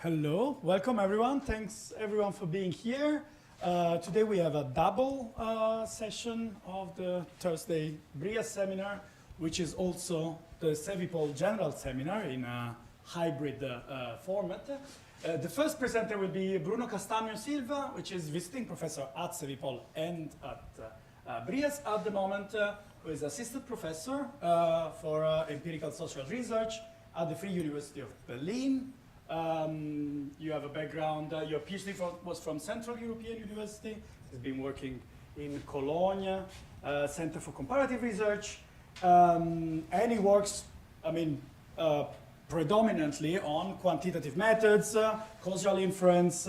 Hello, welcome everyone. Thanks everyone for being here. Today we have a double session of the Thursday BrIAS seminar, which is also the Cevipol General Seminar in a hybrid format. The first presenter will be Bruno Castanho Silva, which is visiting professor at Cevipol and at BrIAS at the moment, who is assistant professor for empirical social research at the Free University of Berlin. You have a background, your PhD was from Central European University. He's been working in Cologne Center for Comparative Research. And he works, predominantly on quantitative methods, causal inference,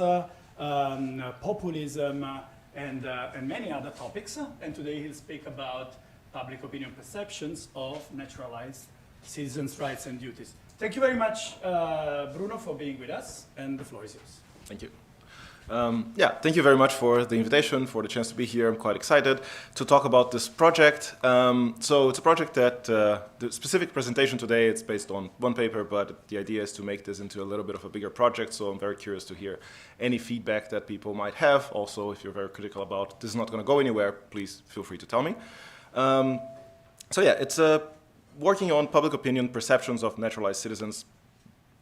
populism, and many other topics. And today he'll speak about public opinion perceptions of naturalized citizens' rights and duties. Thank you very much, Bruno, for being with us, and the floor is yours. Thank you. Thank you very much for the invitation, for the chance to be here. I'm quite excited to talk about this project. So it's a project that the specific presentation today, it's based on one paper, but the idea is to make this into a little bit of a bigger project. So I'm very curious to hear any feedback that people might have. Also, if you're very critical about this is not going to go anywhere, please feel free to tell me. It's working on public opinion perceptions of naturalized citizens'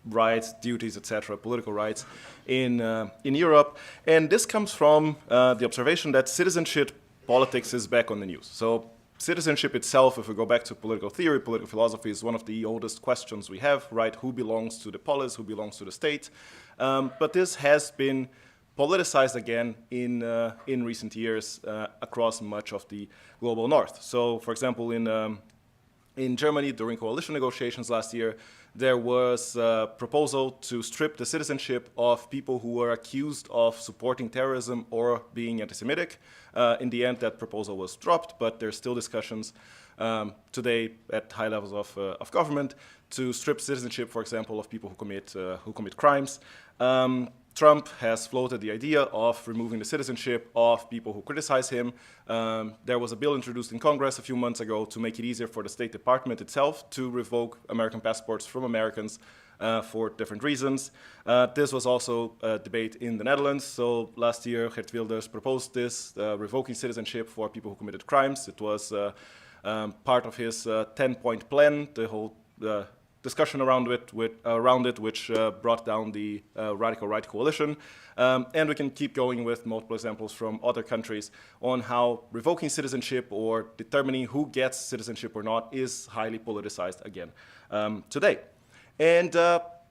rights, duties, etc., political rights in Europe. And this comes from the observation that citizenship politics is back on the news. So citizenship itself, if we go back to political theory, political philosophy, is one of the oldest questions we have, right? Who belongs to the polis, who belongs to the state? But this has been politicized again in recent years across much of the global north. So, for example, in Germany, during coalition negotiations last year, there was a proposal to strip the citizenship of people who were accused of supporting terrorism or being anti-Semitic. In the end, that proposal was dropped, but there's still discussions today at high levels of government to strip citizenship, for example, of people who commit crimes. Trump has floated the idea of removing the citizenship of people who criticize him. There was a bill introduced in Congress a few months ago to make it easier for the State Department itself to revoke American passports from Americans for different reasons. This was also a debate in the Netherlands. So last year, Geert Wilders proposed this, revoking citizenship for people who committed crimes. It was part of his 10-point plan, the whole discussion around it, which brought down the radical right coalition. And we can keep going with multiple examples from other countries on how revoking citizenship or determining who gets citizenship or not is highly politicized again today. And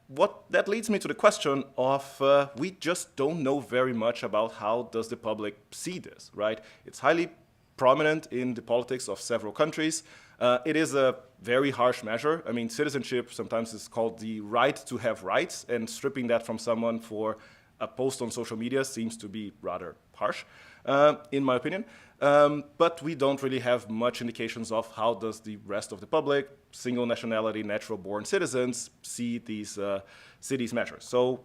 what that leads me to the question of we just don't know very much about how does the public see this, right? It's highly prominent in the politics of several countries. It is a very harsh measure. I mean, citizenship sometimes is called the right to have rights, and stripping that from someone for a post on social media seems to be rather harsh, in my opinion. But we don't really have much indications of how does the rest of the public, single nationality, natural-born citizens, see these measures. So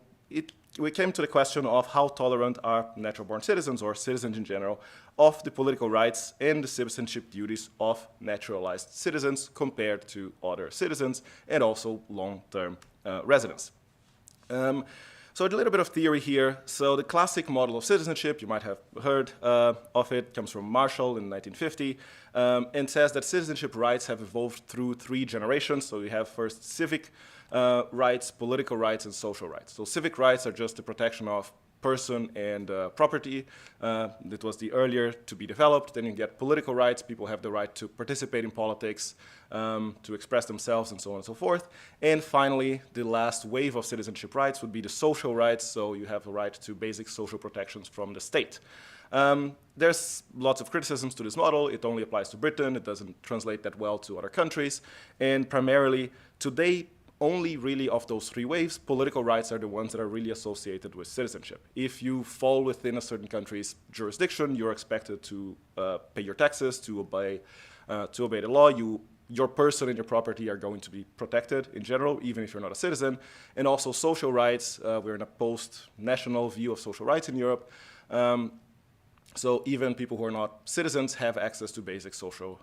we came to the question of how tolerant are natural-born citizens, or citizens in general, of the political rights and the citizenship duties of naturalized citizens compared to other citizens and also long-term residents. So a little bit of theory here. So the classic model of citizenship, you might have heard of it, comes from Marshall in 1950, and says that citizenship rights have evolved through 3 generations. So we have first civic rights, political rights, and social rights. So civic rights are just the protection of person and property. That was the earlier to be developed. Then you get political rights. People have the right to participate in politics, to express themselves, and so on and so forth. And finally, the last wave of citizenship rights would be the social rights. So you have a right to basic social protections from the state. There's lots of criticisms to this model. It only applies to Britain. It doesn't translate that well to other countries. And primarily, today, only really of those 3 waves, political rights are the ones that are really associated with citizenship. If you fall within a certain country's jurisdiction, you're expected to pay your taxes, to obey the law. Your person and your property are going to be protected in general, even if you're not a citizen. And also social rights. We're in a post-national view of social rights in Europe. So even people who are not citizens have access to basic social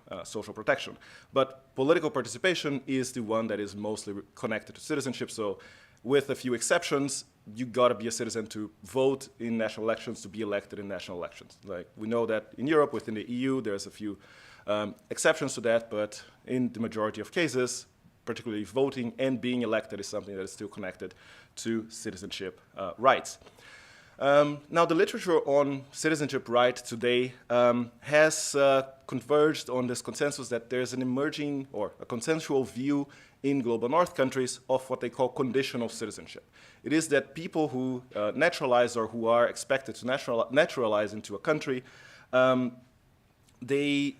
protection. But political participation is the one that is mostly connected to citizenship. So with a few exceptions, you gotta be a citizen to vote in national elections, to be elected in national elections. Like, we know that in Europe, within the EU, there's a few exceptions to that, but in the majority of cases, particularly voting and being elected is something that is still connected to citizenship rights. Now, the literature on citizenship rights today has converged on this consensus that there's an emerging or a consensual view in global north countries of what they call conditional citizenship. It is that people who naturalize or who are expected to naturalize into a country, they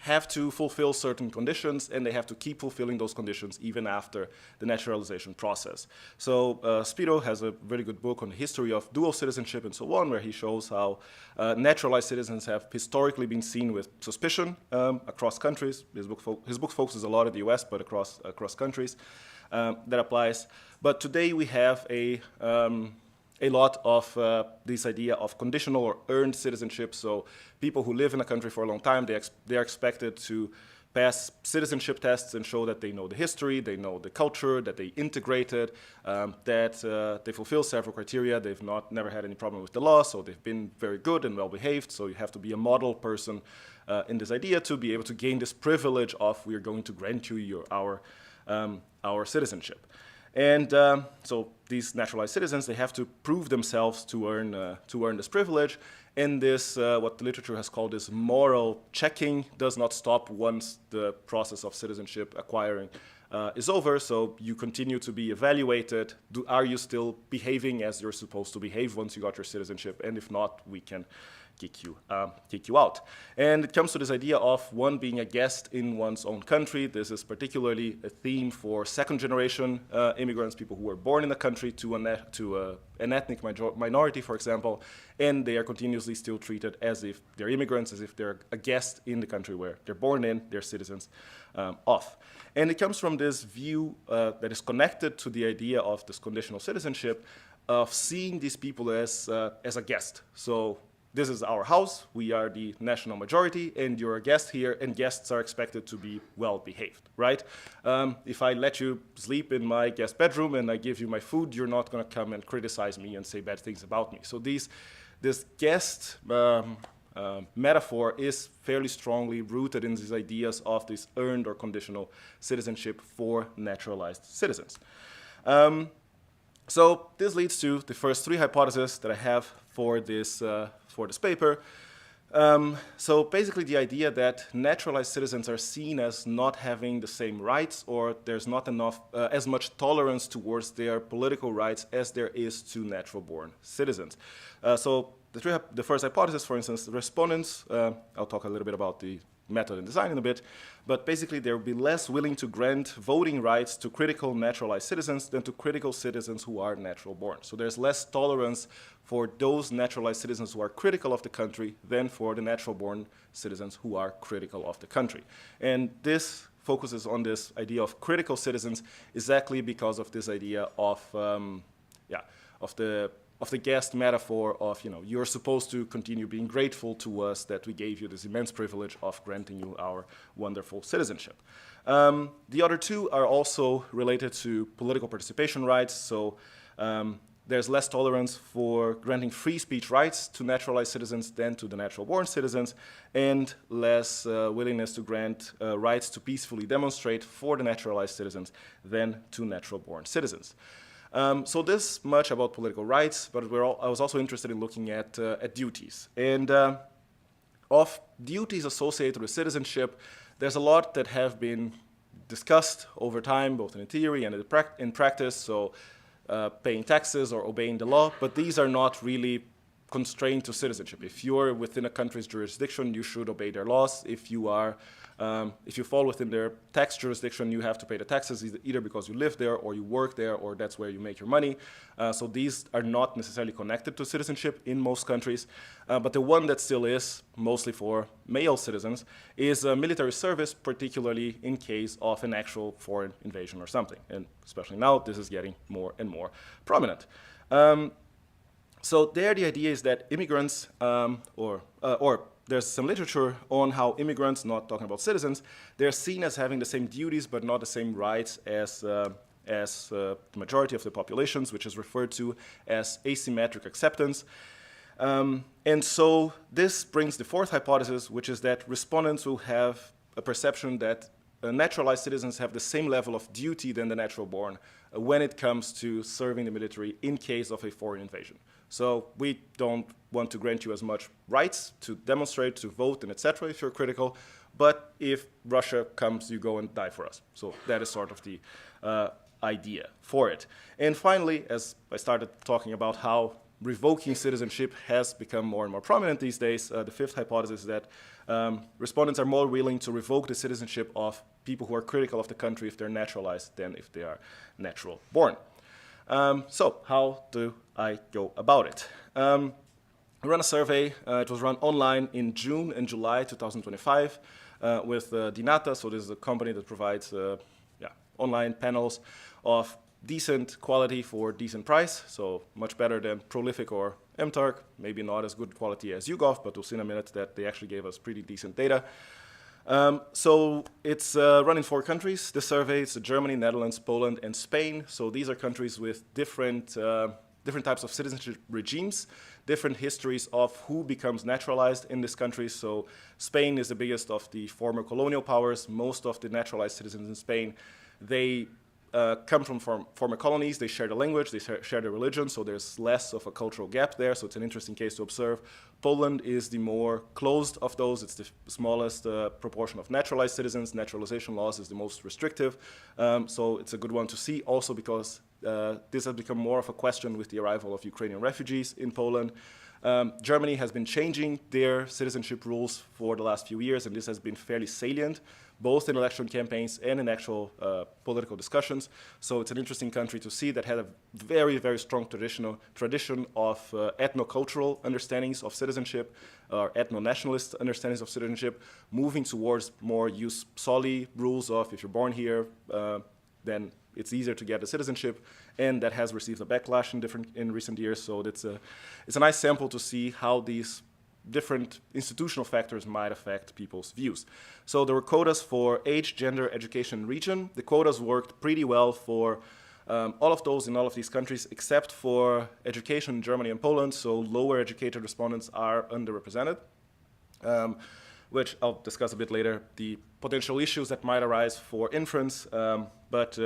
have to fulfill certain conditions, and they have to keep fulfilling those conditions even after the naturalization process. So Spiro has a very good book on the history of dual citizenship and so on, where he shows how naturalized citizens have historically been seen with suspicion across countries. His book focuses a lot in the US, but across countries that applies. But today we have a lot of this idea of conditional or earned citizenship. So people who live in a country for a long time, they are expected to pass citizenship tests and show that they know the history, they know the culture, that they integrated, that they fulfill several criteria. They've never had any problem with the law, so they've been very good and well behaved. So you have to be a model person in this idea to be able to gain this privilege of, we are going to grant you our citizenship. And so these naturalized citizens, they have to prove themselves to earn this privilege. And this, what the literature has called this moral checking, does not stop once the process of citizenship acquiring is over. So you continue to be evaluated. Are you still behaving as you're supposed to behave once you got your citizenship? And if not, we can kick you out. And it comes to this idea of one being a guest in one's own country. This is particularly a theme for second-generation immigrants, people who were born in the country to an ethnic minority, for example, and they are continuously still treated as if they're immigrants, as if they're a guest in the country where they're born in, they're citizens of. And it comes from this view that is connected to the idea of this conditional citizenship, of seeing these people as a guest. So this is our house, we are the national majority, and you're a guest here, and guests are expected to be well behaved, right? If I let you sleep in my guest bedroom and I give you my food, you're not gonna come and criticize me and say bad things about me. So this guest metaphor is fairly strongly rooted in these ideas of this earned or conditional citizenship for naturalized citizens. So this leads to the first three hypotheses that I have for this paper. So basically the idea that naturalized citizens are seen as not having the same rights, or there's not enough, as much tolerance towards their political rights as there is to natural-born citizens. So the first hypothesis, for instance, the respondents, I'll talk a little bit about the method and design in a bit, but basically they will be less willing to grant voting rights to critical naturalized citizens than to critical citizens who are natural born. So there's less tolerance for those naturalized citizens who are critical of the country than for the natural born citizens who are critical of the country. And this focuses on this idea of critical citizens exactly because of this idea of the guest metaphor of, you're supposed to continue being grateful to us that we gave you this immense privilege of granting you our wonderful citizenship. The other two are also related to political participation rights. So there's less tolerance for granting free speech rights to naturalized citizens than to the natural-born citizens, and less willingness to grant rights to peacefully demonstrate for the naturalized citizens than to natural-born citizens. So this much about political rights, but I was also interested in looking at duties. And of duties associated with citizenship, there's a lot that have been discussed over time, both in theory and in practice, so paying taxes or obeying the law, but these are not really constrained to citizenship. If you're within a country's jurisdiction, you should obey their laws. If you fall within their tax jurisdiction, you have to pay the taxes either because you live there or you work there or that's where you make your money. So these are not necessarily connected to citizenship in most countries. But the one that still is, mostly for male citizens, is military service, particularly in case of an actual foreign invasion or something. And especially now, this is getting more and more prominent. So there the idea is that immigrants, or there's some literature on how immigrants, not talking about citizens, they're seen as having the same duties but not the same rights as as the majority of the populations, which is referred to as asymmetric acceptance. And so this brings the fourth hypothesis, which is that respondents will have a perception that naturalized citizens have the same level of duty than the natural born when it comes to serving the military in case of a foreign invasion. So we don't want to grant you as much rights to demonstrate, to vote, and etc. if you're critical, but if Russia comes, you go and die for us. So that is sort of the idea for it. And finally, as I started talking about how revoking citizenship has become more and more prominent these days, the fifth hypothesis is that respondents are more willing to revoke the citizenship of people who are critical of the country if they're naturalized than if they are natural born. So how do I go about it? I ran a survey. It was run online in June and July 2025 with Dinata. So this is a company that provides online panels of decent quality for decent price, so much better than Prolific or MTurk, maybe not as good quality as YouGov, but we'll see in a minute that they actually gave us pretty decent data. So it's run in 4 countries. The survey is Germany, Netherlands, Poland, and Spain. So these are countries with different types of citizenship regimes, different histories of who becomes naturalized in this country. So Spain is the biggest of the former colonial powers. Most of the naturalized citizens in Spain, they come from former colonies, they share the language, they share the religion, so there's less of a cultural gap there, so it's an interesting case to observe. Poland is the more closed of those. It's the smallest proportion of naturalized citizens. Naturalization laws is the most restrictive, so it's a good one to see also because this has become more of a question with the arrival of Ukrainian refugees in Poland. Germany has been changing their citizenship rules for the last few years, and this has been fairly salient, both in election campaigns and in actual political discussions. So it's an interesting country to see that had a very, very strong tradition of ethno-cultural understandings of citizenship, or ethno-nationalist understandings of citizenship, moving towards more jus soli rules of if you're born here, then it's easier to get a citizenship, and that has received a backlash in recent years. So it's a nice sample to see how these different institutional factors might affect people's views. So there were quotas for age, gender, education, region. The quotas worked pretty well for all of those in all of these countries, except for education in Germany and Poland. So lower educated respondents are underrepresented, which I'll discuss a bit later, the potential issues that might arise for inference. But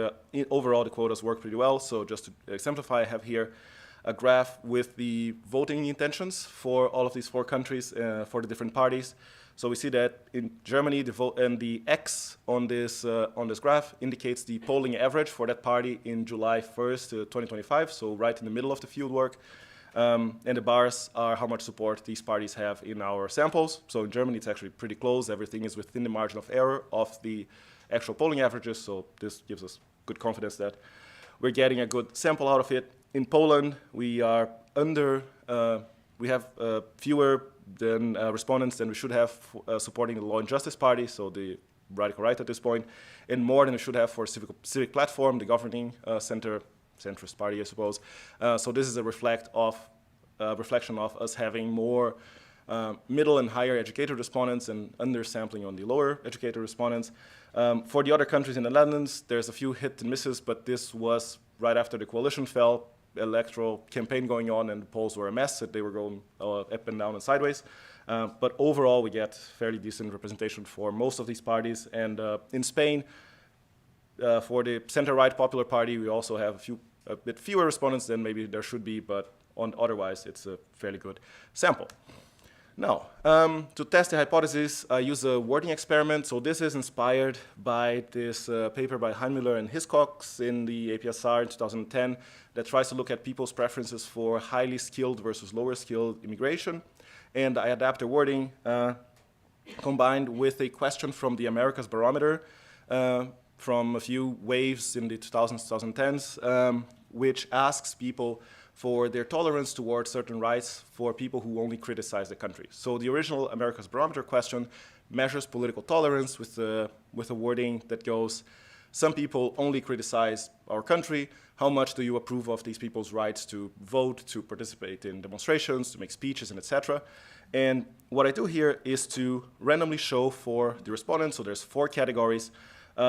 overall, the quotas work pretty well. So just to exemplify, I have here a graph with the voting intentions for all of these 4 countries for the different parties. So we see that in Germany, the vote and the X on this graph indicates the polling average for that party in July 1st, 2025, so right in the middle of the field work. And the bars are how much support these parties have in our samples. So in Germany, it's actually pretty close. Everything is within the margin of error of the actual polling averages. So this gives us good confidence that we're getting a good sample out of it. In Poland, we are we have fewer than respondents than we should have supporting the Law and Justice Party, so the radical right at this point, and more than we should have for Civic Platform, the governing centrist party, I suppose. So this is a reflection of us having more middle and higher educated respondents and undersampling on the lower educated respondents. For the other countries in the Netherlands, there's a few hit and misses, but this was right after the coalition fell, electoral campaign going on, and the polls were a mess. They were going up and down and sideways. But overall, we get fairly decent representation for most of these parties. And in Spain, for the center-right Popular Party, we also have a bit fewer respondents than maybe there should be, but otherwise, it's a fairly good sample. Now, to test the hypothesis, I use a wording experiment. So this is inspired by this paper by Heinmüller and Hiscox in the APSR in 2010 that tries to look at people's preferences for highly skilled versus lower skilled immigration. And I adapt the wording combined with a question from the Americas Barometer from a few waves in the 2000s, 2010s, which asks people for their tolerance towards certain rights for people who only criticize the country. So the original America's Barometer question measures political tolerance with a wording that goes, some people only criticize our country. How much do you approve of these people's rights to vote, to participate in demonstrations, to make speeches, and etc.? And what I do here is to randomly show for the respondents, so there's 4 categories.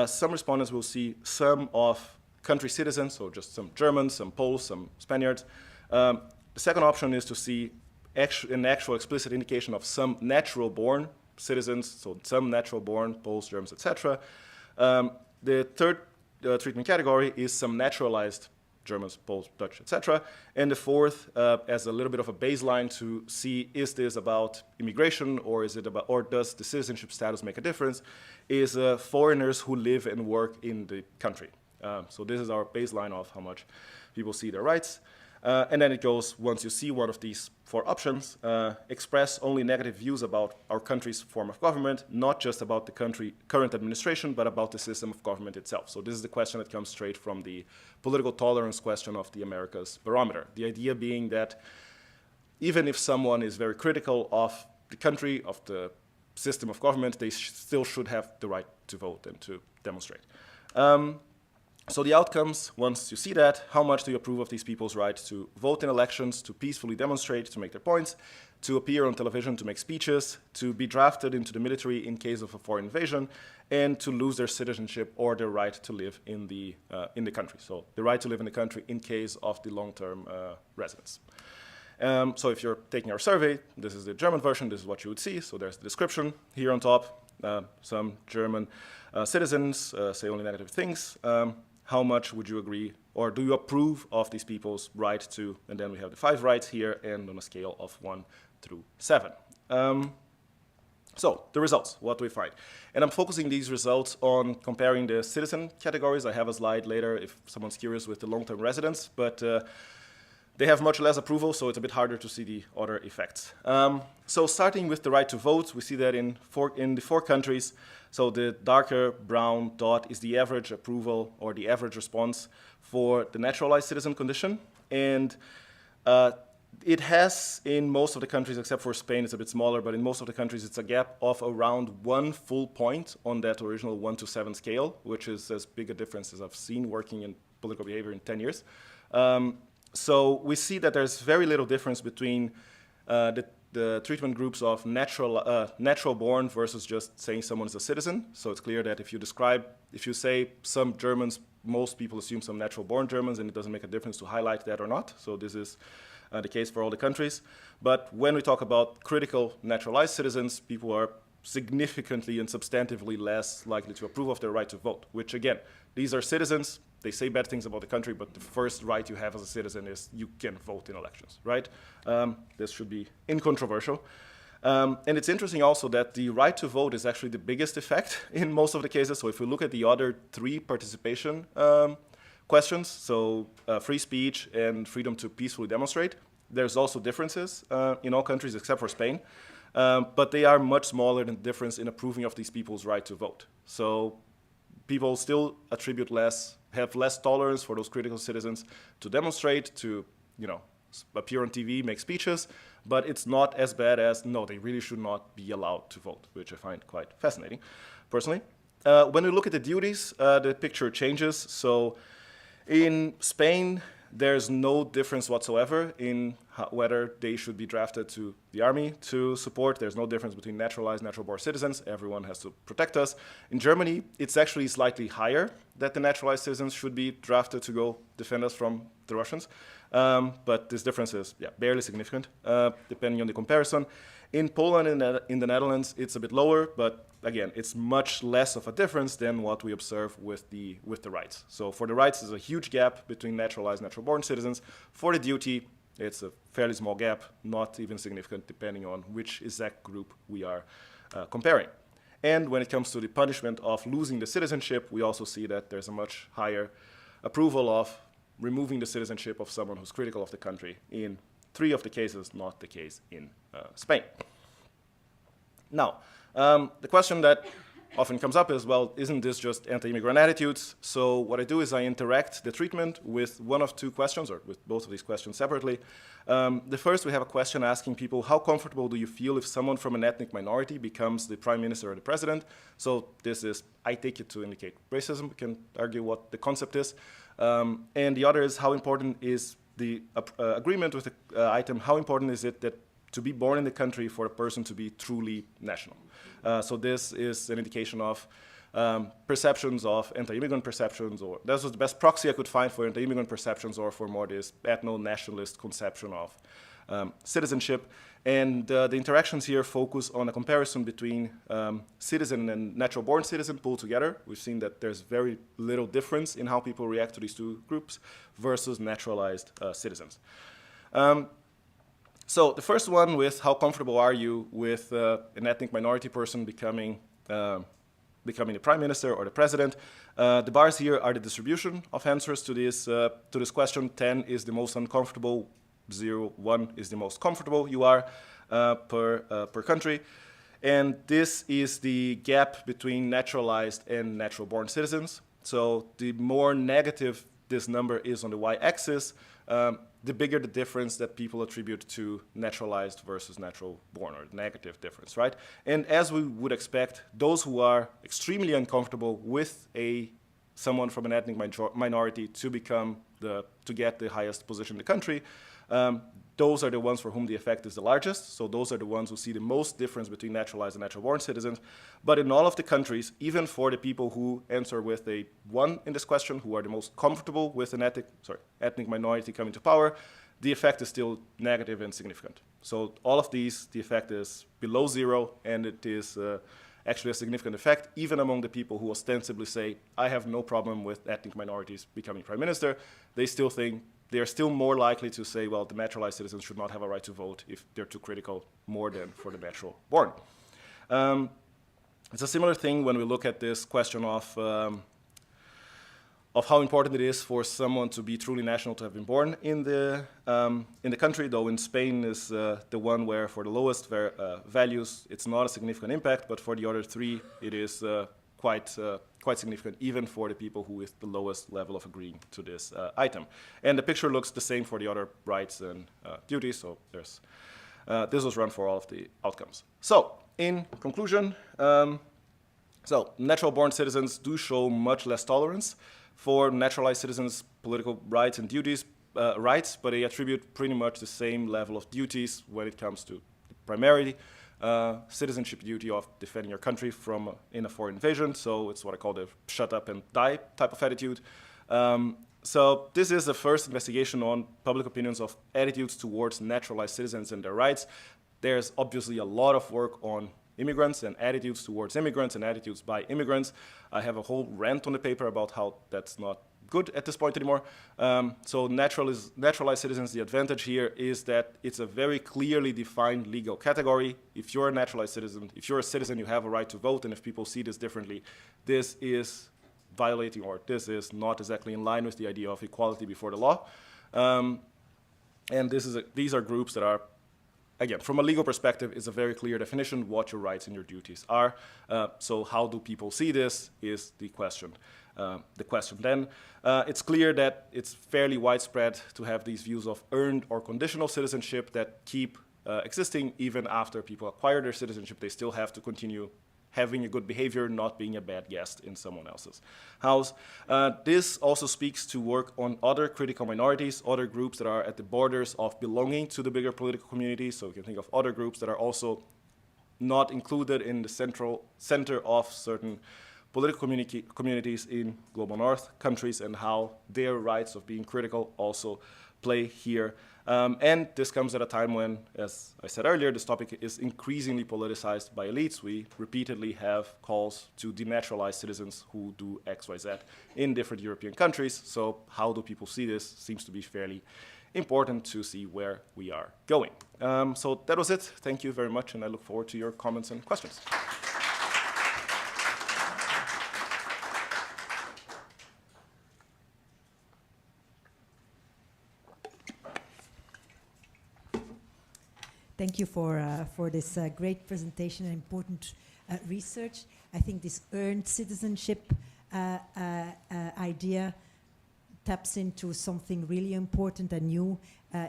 Some respondents will see some of country citizens, so just some Germans, some Poles, some Spaniards. The second option is to see an actual explicit indication of some natural-born citizens, so some natural-born Poles, Germans, etc. The third treatment category is some naturalized Germans, Poles, Dutch, etc. And the fourth, as a little bit of a baseline to see, is this about immigration, or is it about, or does the citizenship status make a difference, is foreigners who live and work in the country. So this is our baseline of how much people see their rights. And then it goes, once you see one of these four options, express only negative views about our country's form of government, not just about the current administration, but about the system of government itself. So this is the question that comes straight from the political tolerance question of the America's Barometer. The idea being that even if someone is very critical of the country, of the system of government, they still should have the right to vote and to demonstrate. So the outcomes, once you see that, how much do you approve of these people's right to vote in elections, to peacefully demonstrate, to make their points, to appear on television, to make speeches, to be drafted into the military in case of a foreign invasion, and to lose their citizenship or their right to live in the country. So the right to live in the country in case of the long-term residence. So if you're taking our survey, this is the German version, this is what you would see. So there's the description here on top. Some German citizens say only negative things. How much would you agree, or do you approve of these people's right to, and then we have the 5 rights here, and on a scale of 1 through 7. So the results, what do we find? And I'm focusing these results on comparing the citizen categories. I have a slide later if someone's curious with the long-term residents, but they have much less approval, so it's a bit harder to see the other effects. So starting with the right to vote, we see that in the 4 countries. So the darker brown dot is the average approval or the average response for the naturalized citizen condition. And it has, in most of the countries, except for Spain, it's a bit smaller, but in most of the countries, it's a gap of around 1 full point on that original 1 to 7 scale, which is as big a difference as I've seen working in political behavior in 10 years. So we see that there's very little difference between the treatment groups of natural-born versus just saying someone is a citizen. So it's clear that if you say some Germans, most people assume some natural-born Germans, and it doesn't make a difference to highlight that or not. So this is the case for all the countries. But when we talk about critical naturalized citizens, people are significantly and substantively less likely to approve of their right to vote, which again, these are citizens. They say bad things about the country, but the first right you have as a citizen is you can vote in elections, right? This should be incontroversial. And it's interesting also that the right to vote is actually the biggest effect in most of the cases. So if we look at the other 3 participation questions, so free speech and freedom to peacefully demonstrate, there's also differences in all countries except for Spain. But they are much smaller than the difference in approving of these people's right to vote. So people still have less tolerance for those critical citizens to demonstrate, to appear on TV, make speeches, but it's not as bad as, no, they really should not be allowed to vote, which I find quite fascinating, personally. When we look at the duties, the picture changes. So in Spain, there's no difference whatsoever in whether they should be drafted to the army to support. There's no difference between naturalized, natural-born citizens. Everyone has to protect us. In Germany, it's actually slightly higher that the naturalized citizens should be drafted to go defend us from the Russians. But this difference is barely significant, depending on the comparison. In Poland and in the Netherlands, it's a bit lower, but again, it's much less of a difference than what we observe with the rights. So for the rights, there's a huge gap between naturalized, natural-born citizens. For the duty, it's a fairly small gap, not even significant, depending on which exact group we are comparing. And when it comes to the punishment of losing the citizenship, we also see that there's a much higher approval of removing the citizenship of someone who's critical of the country in 3 of the cases, not the case in Spain. Now, the question that often comes up is, well, isn't this just anti-immigrant attitudes? So what I do is I interact the treatment with one of 2 questions, or with both of these questions separately. The first, we have a question asking people, how comfortable do you feel if someone from an ethnic minority becomes the prime minister or the president? So this is, I take it to indicate racism. We can argue what the concept is. And the other is, how important is the agreement with the item, how important is it that to be born in the country for a person to be truly national? So this is an indication of perceptions of anti-immigrant perceptions, or that was the best proxy I could find for anti-immigrant perceptions or for more this ethno-nationalist conception of citizenship. And the interactions here focus on a comparison between citizen and natural-born citizen pulled together. We've seen that there's very little difference in how people react to these two groups versus naturalized citizens. So the first one with how comfortable are you with an ethnic minority person becoming the prime minister or the president. The bars here are the distribution of answers to this question. 10 is the most uncomfortable, 0, 1 is the most comfortable you are per country. And this is the gap between naturalized and natural-born citizens. So the more negative this number is on the y-axis, the bigger the difference that people attribute to naturalized versus natural-born, or negative difference, right? And as we would expect, those who are extremely uncomfortable with someone from an ethnic minority to get the highest position in the country, those are the ones for whom the effect is the largest. So those are the ones who see the most difference between naturalized and natural-born citizens. But in all of the countries, even for the people who answer with a 1 in this question, who are the most comfortable with an ethnic minority coming to power, the effect is still negative and significant. So all of these, the effect is below 0, and it is actually a significant effect, even among the people who ostensibly say, I have no problem with ethnic minorities becoming prime minister. They still think they are still more likely to say, well, the naturalized citizens should not have a right to vote if they're too critical, more than for the natural-born. It's a similar thing when we look at this question of how important it is for someone to be truly national to have been born in the country, though in Spain is the one where for the lowest values it's not a significant impact, but for the other 3 it is quite significant, even for the people who with the lowest level of agreeing to this item. And the picture looks the same for the other rights and duties, so this was run for all of the outcomes. So, in conclusion, natural-born citizens do show much less tolerance for naturalized citizens' political rights and duties, but they attribute pretty much the same level of duties when it comes to primarily citizenship duty of defending your country from in a foreign invasion. So it's what I call the shut up and die type of attitude. So this is the first investigation on public opinions of attitudes towards naturalized citizens and their rights. There's obviously a lot of work on immigrants and attitudes towards immigrants and attitudes by immigrants. I have a whole rant on the paper about how that's not good at this point anymore. So naturalized citizens, the advantage here is that it's a very clearly defined legal category. If you're a naturalized citizen, if you're a citizen, you have a right to vote, and if people see this differently, this is violating, or this is not exactly in line with the idea of equality before the law. And these are groups that are, again, from a legal perspective, it's a very clear definition what your rights and your duties are. So how do people see this is the question. Then, it's clear that it's fairly widespread to have these views of earned or conditional citizenship that keep existing even after people acquire their citizenship. They still have to continue having a good behavior, not being a bad guest in someone else's house. This also speaks to work on other critical minorities, other groups that are at the borders of belonging to the bigger political community. So you can think of other groups that are also not included in the center of certain political communities in global north countries, and how their rights of being critical also play here. And this comes at a time when, as I said earlier, this topic is increasingly politicized by elites. We repeatedly have calls to denaturalize citizens who do X, Y, Z in different European countries. So how do people see this? Seems to be fairly important to see where we are going. So that was it. Thank you very much, and I look forward to your comments and questions. Thank you for this great presentation and important research. I think this earned citizenship idea taps into something really important and new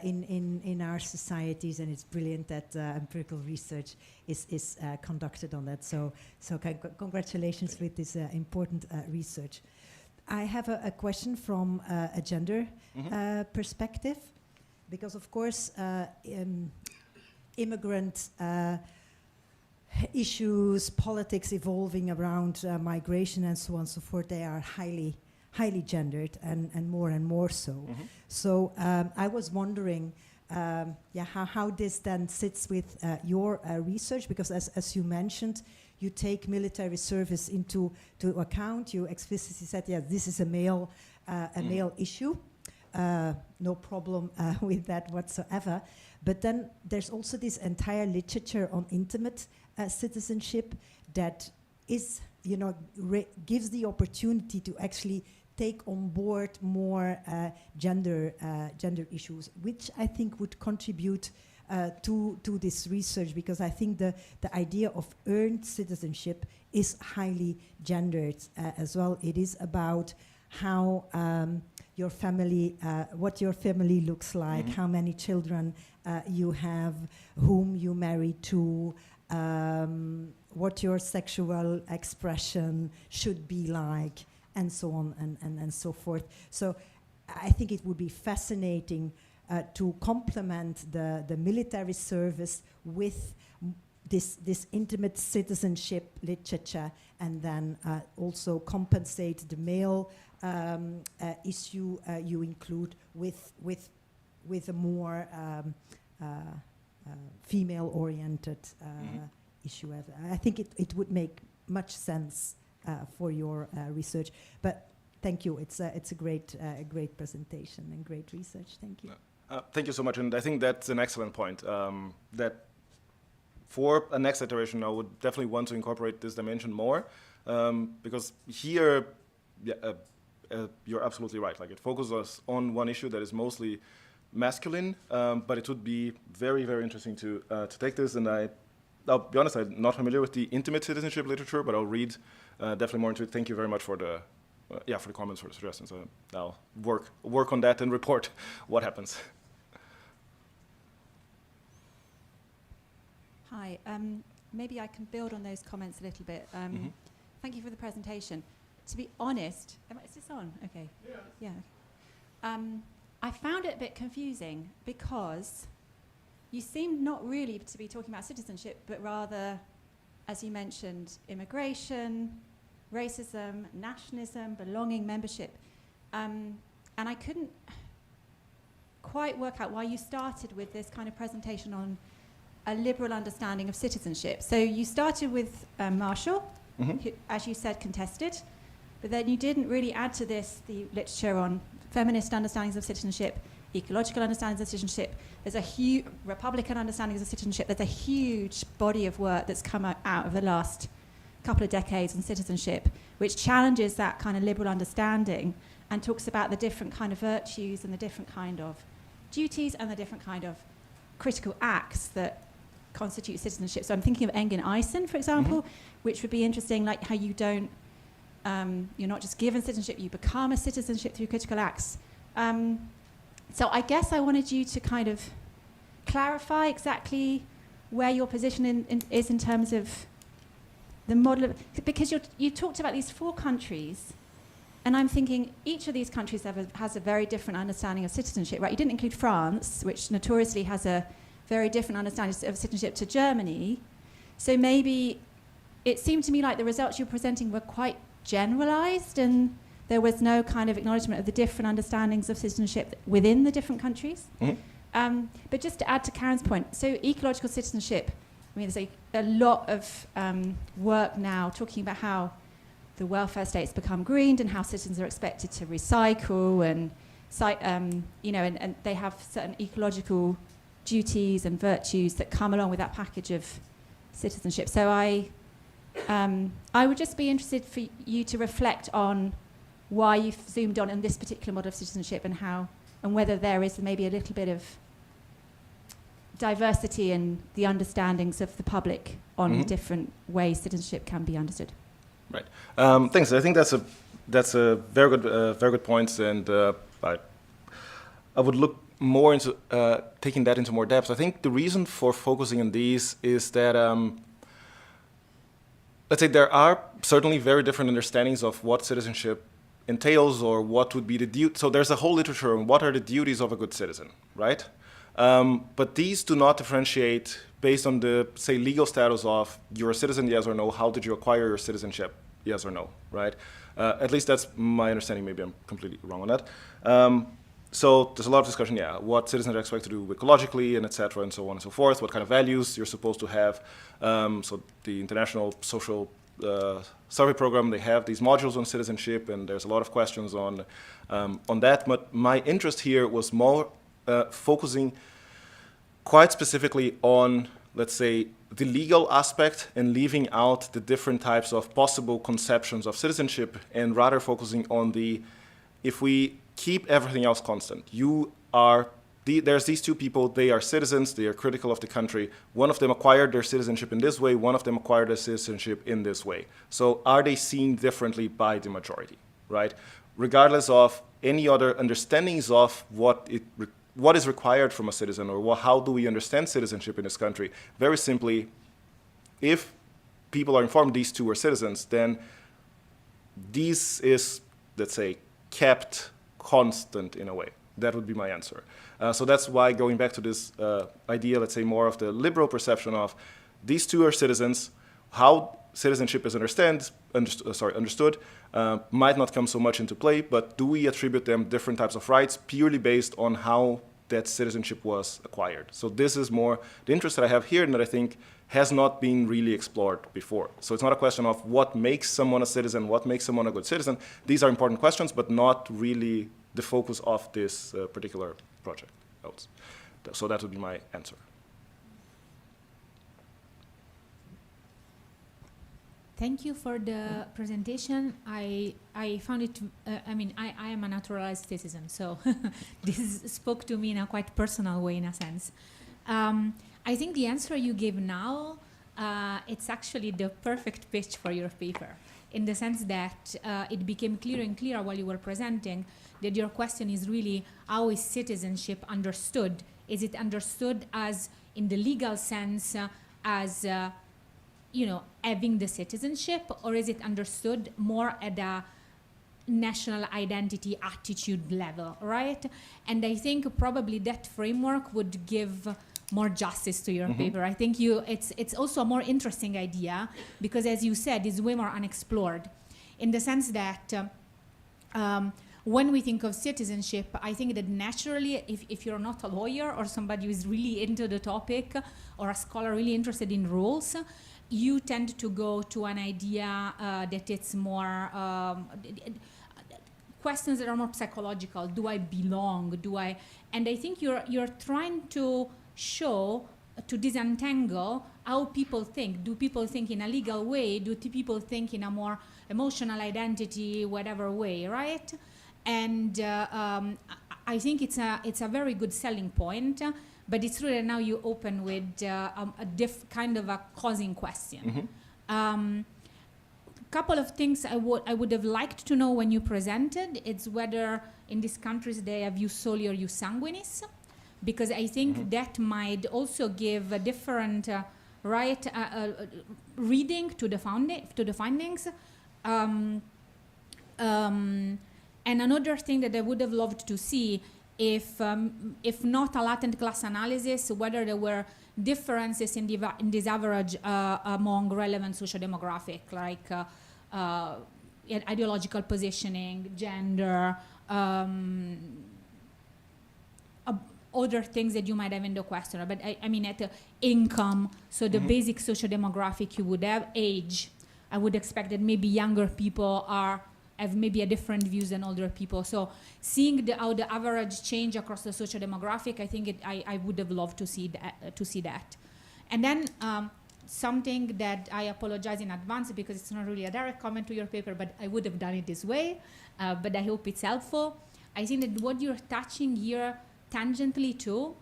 in our societies, and it's brilliant that empirical research is conducted on that. So congratulations with this important research. I have a question from a gender perspective, because of course immigrant issues, politics evolving around migration and so on and so forth, they are highly gendered and more so. Mm-hmm. So I was wondering how this then sits with your research, because as you mentioned, you take military service into account. You explicitly said, yeah, this is a male issue. No problem with that whatsoever. But then there's also this entire literature on intimate citizenship that is, gives the opportunity to actually take on board more gender issues, which I think would contribute to this research, because I think the idea of earned citizenship is highly gendered as well. It is about how your family, what your family looks like, Mm-hmm. how many children you have, whom you marry to, what your sexual expression should be like, and so on and so forth. So I think it would be fascinating to complement the military service with this intimate citizenship literature, and then also compensate the male issue you include with a more female-oriented issue. I think it would make much sense for your research. But thank you. It's a great presentation and great research. Thank you. Thank you so much, and I think that's an excellent point. That for a next iteration, I would definitely want to incorporate this dimension more, because here, you're absolutely right. Like, it focuses on one issue that is mostly masculine, but it would be very, very interesting to take this. And I'll be honest, I'm not familiar with the intimate citizenship literature, but I'll read definitely more into it. Thank you very much for the for the comments, for the suggestions. I'll work on that and report what happens. Hi, maybe I can build on those comments a little bit. Thank you for the presentation. To be honest, is this on? Okay. Yeah. I found it a bit confusing because you seem not really to be talking about citizenship, but rather, as you mentioned, immigration, racism, nationalism, belonging, membership. And I couldn't quite work out why you started with this kind of presentation on a liberal understanding of citizenship. So you started with Marshall, who, as you said, contested, but then you didn't really add to this the literature on feminist understandings of citizenship, ecological understandings of citizenship. There's a huge Republican understandings of citizenship. There's a huge body of work that's come out of the last couple of decades on citizenship, which challenges that kind of liberal understanding and talks about the different kind of virtues and the different kind of duties and the different kind of critical acts that constitute citizenship. So I'm thinking of Engin Eisen, for example, which would be interesting, like how you don't, you're not just given citizenship, you become a citizenship through critical acts. So I guess I wanted you to kind of clarify exactly where your position is in terms of the model of, because you talked about these 4 countries, and I'm thinking each of these countries has a very different understanding of citizenship, right? You didn't include France, which notoriously has a very different understanding of citizenship to Germany. So maybe it seemed to me like the results you were presenting were quite generalized, and there was no kind of acknowledgement of the different understandings of citizenship within the different countries. But just to add to Karen's point, so ecological citizenship, I mean, there's a lot of work now talking about how the welfare state's become greened and how citizens are expected to recycle and they have certain ecological duties and virtues that come along with that package of citizenship. So I would just be interested for you to reflect on why you've zoomed on this particular model of citizenship and whether there is maybe a little bit of diversity in the understandings of the public on different ways citizenship can be understood. Right. Thanks. I think that's a very good point, and I would look more into taking that into more depth. I think the reason for focusing on these is that let's say there are certainly very different understandings of what citizenship entails or what would be the duty. So there's a whole literature on what are the duties of a good citizen, right? But these do not differentiate based on the, say, legal status of you're a citizen, yes or no, how did you acquire your citizenship, yes or no, right? At least that's my understanding. Maybe I'm completely wrong on that. So there's a lot of discussion, yeah, what citizens are expected to do ecologically and et cetera and so on and so forth, what kind of values you're supposed to have. So the International Social Survey Program, they have these modules on citizenship, and there's a lot of questions on that. But my interest here was more focusing quite specifically on, let's say, the legal aspect and leaving out the different types of possible conceptions of citizenship, and rather focusing on the, if we keep everything else constant, there's these two people, they are citizens, they are critical of the country. One of them acquired their citizenship in this way, one of them acquired their citizenship in this way. So are they seen differently by the majority, right? Regardless of any other understandings of what is required from a citizen, or how do we understand citizenship in this country? Very simply, if people are informed these two are citizens, then this is, let's say, kept constant in a way. That would be my answer. So that's why, going back to this idea, let's say more of the liberal perception of these two are citizens, how citizenship is understood might not come so much into play, but do we attribute them different types of rights purely based on how that citizenship was acquired? So this is more the interest that I have here, and that I think has not been really explored before. So it's not a question of what makes someone a citizen, what makes someone a good citizen. These are important questions, but not really the focus of this particular project. So that would be my answer. Thank you for the presentation. I found it, I am a naturalized citizen, so this spoke to me in a quite personal way, in a sense. I think the answer you gave now, it's actually the perfect pitch for your paper, in the sense that it became clearer and clearer while you were presenting that your question is really, how is citizenship understood? Is it understood as, in the legal sense, as having the citizenship, or is it understood more at a national identity attitude level, right? And I think probably that framework would give more justice to your paper. I think it's also a more interesting idea, because, as you said, it's way more unexplored, in the sense that when we think of citizenship, I think that naturally, if you're not a lawyer or somebody who is really into the topic, or a scholar really interested in rules, you tend to go to an idea that it's more questions that are more psychological. Do I belong? And I think you're trying to show, to disentangle how people think. Do people think in a legal way? Do people think in a more emotional identity, whatever way, right? And I think it's a very good selling point. But it's true that now you open with kind of a causing question. Couple of things I would have liked to know when you presented. It's whether in these countries they have jus soli or jus sanguinis, because I think that might also give a different reading to the findings. And another thing that I would have loved to see, if not a latent class analysis, whether there were differences in this average among relevant socio-demographic, like ideological positioning, gender, other things that you might have in the question. But I mean at income, so the basic socio-demographic you would have, age. I would expect that maybe younger people have maybe a different views than older people. So seeing how the average change across the social demographic, I think I would have loved to see that. And then something that I apologize in advance, because it's not really a direct comment to your paper, but I would have done it this way, but I hope it's helpful. I think that what you're touching here tangentially to,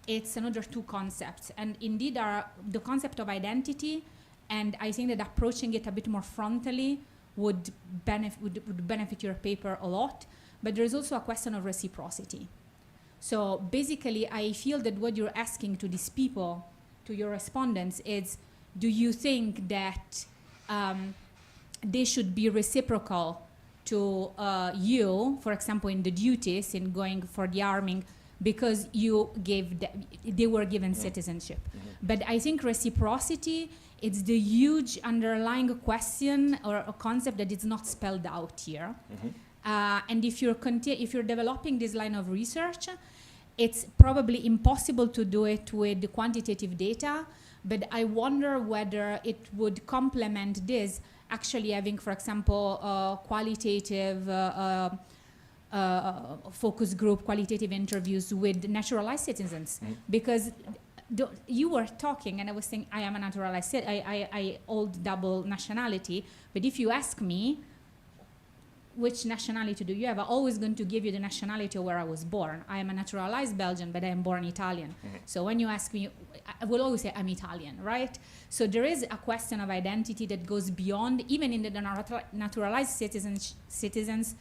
it's another two concepts, and indeed are the concept of identity, and I think that approaching it a bit more frontally would benefit your paper a lot. But there's also a question of reciprocity. So basically, I feel that what you're asking to these people, to your respondents, is, do you think that they should be reciprocal to you, for example, in the duties, in going for the arming, because they were given citizenship. But I think reciprocity, it's the huge underlying question or a concept that is not spelled out here. And if you're developing this line of research, it's probably impossible to do it with quantitative data, but I wonder whether it would complement this, actually having, for example, qualitative focus group, qualitative interviews with naturalized citizens. Because you were talking and I was saying, I am a naturalized citizen, I hold double nationality, but if you ask me, which nationality do you have? I'm always going to give you the nationality of where I was born. I am a naturalized Belgian, but I am born Italian. So when you ask me, I will always say I'm Italian, right? So there is a question of identity that goes beyond, even in the naturalized citizens,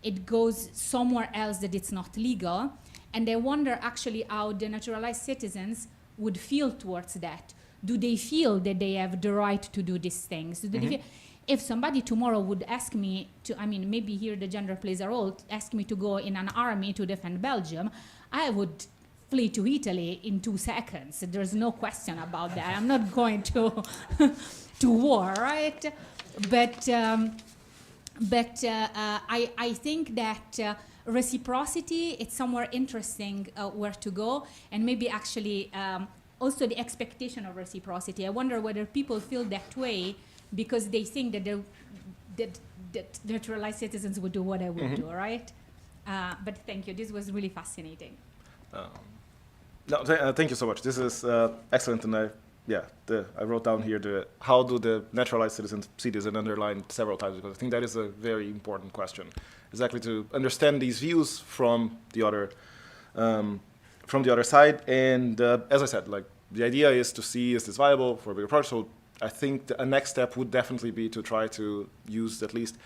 it goes somewhere else that it's not legal. And I wonder actually how the naturalized citizens would feel towards that. Do they feel that they have the right to do these things? Do they feel, if somebody tomorrow would ask me to, I mean, maybe here the gender plays a role, ask me to go in an army to defend Belgium, I would flee to Italy in 2 seconds. There's no question about that. I'm not going to to war, right? But I think that reciprocity, it's somewhere interesting where to go, and maybe actually also the expectation of reciprocity. I wonder whether people feel that way because they think that naturalized citizens would do what I would do, right? But thank you. This was really fascinating. Thank you so much. This is excellent, and I wrote down here how do the naturalized citizens see this, and underlined several times, because I think that is a very important question, exactly to understand these views from the other side. And as I said, like the idea is to see is this viable for a bigger project. So I think a next step would definitely be to try to use at least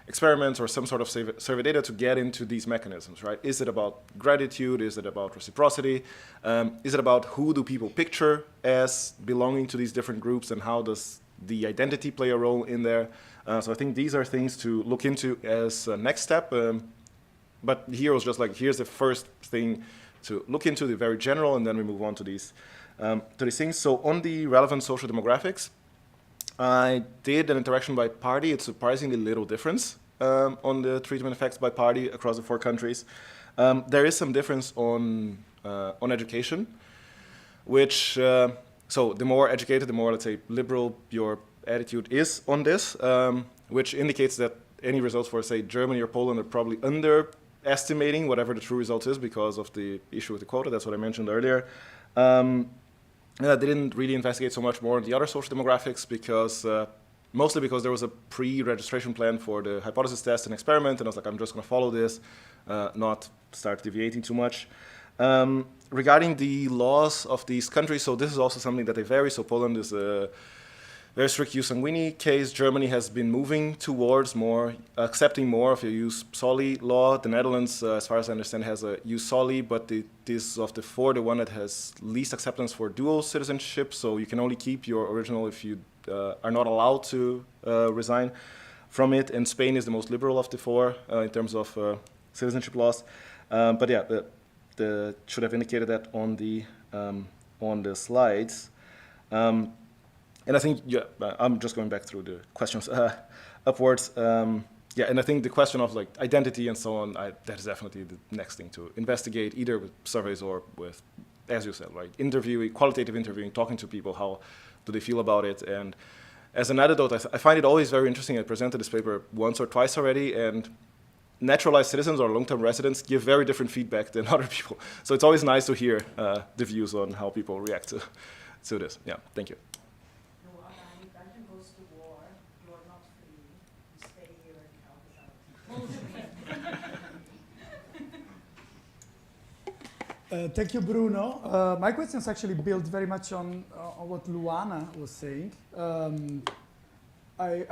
experiments or some sort of survey data to get into these mechanisms, right? Is it about gratitude? Is it about reciprocity? Is it about who do people picture as belonging to these different groups, and how does the identity play a role in there? So I think these are things to look into as a next step. But here was just like, here's the first thing to look into, the very general, and then we move on to these things. So on the relevant social demographics, I did an interaction by party. It's surprisingly little difference on the treatment effects by party across the 4 countries. There is some difference on education, which, so the more educated, the more, let's say, liberal your attitude is on this, which indicates that any results for, say, Germany or Poland are probably underestimating whatever the true result is because of the issue with the quota. That's what I mentioned earlier. I didn't really investigate so much more on the other social demographics because, mostly because there was a pre-registration plan for the hypothesis test and experiment, and I was like, I'm just going to follow this, not start deviating too much. Regarding the laws of these countries, so this is also something that they vary. So Poland is a very strict jus sanguinis case. Germany has been moving towards accepting more of a jus soli law. The Netherlands, as far as I understand, has a jus soli, but it is of the 4 the one that has least acceptance for dual citizenship. So you can only keep your original if you are not allowed to resign from it. And Spain is the most liberal of the 4 in terms of citizenship laws. But yeah, should have indicated that on the slides. And I think, I'm just going back through the questions upwards. And I think the question of like identity and so on, that is definitely the next thing to investigate, either with surveys or with, as you said, like qualitative interviewing, talking to people, how do they feel about it. And as an anecdote, I find it always very interesting. I presented this paper once or twice already, and naturalized citizens or long-term residents give very different feedback than other people. So it's always nice to hear the views on how people react to this. Yeah, thank you. Thank you, Bruno. My question is actually built very much on what Luana was saying. I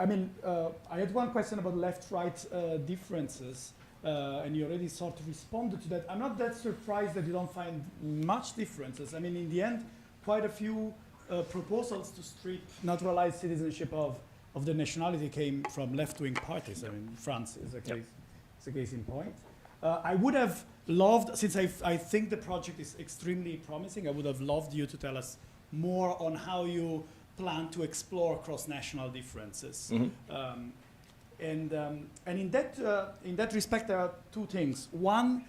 had one question about left-right differences, and you already sort of responded to that. I'm not that surprised that you don't find much differences. I mean, in the end, quite a few proposals to strip naturalized citizenship of the nationality came from left-wing parties. I mean, France is a case in point. I would have loved, since I think the project is extremely promising, I would have loved you to tell us more on how you plan to explore cross-national differences. And in that respect, there are two things. One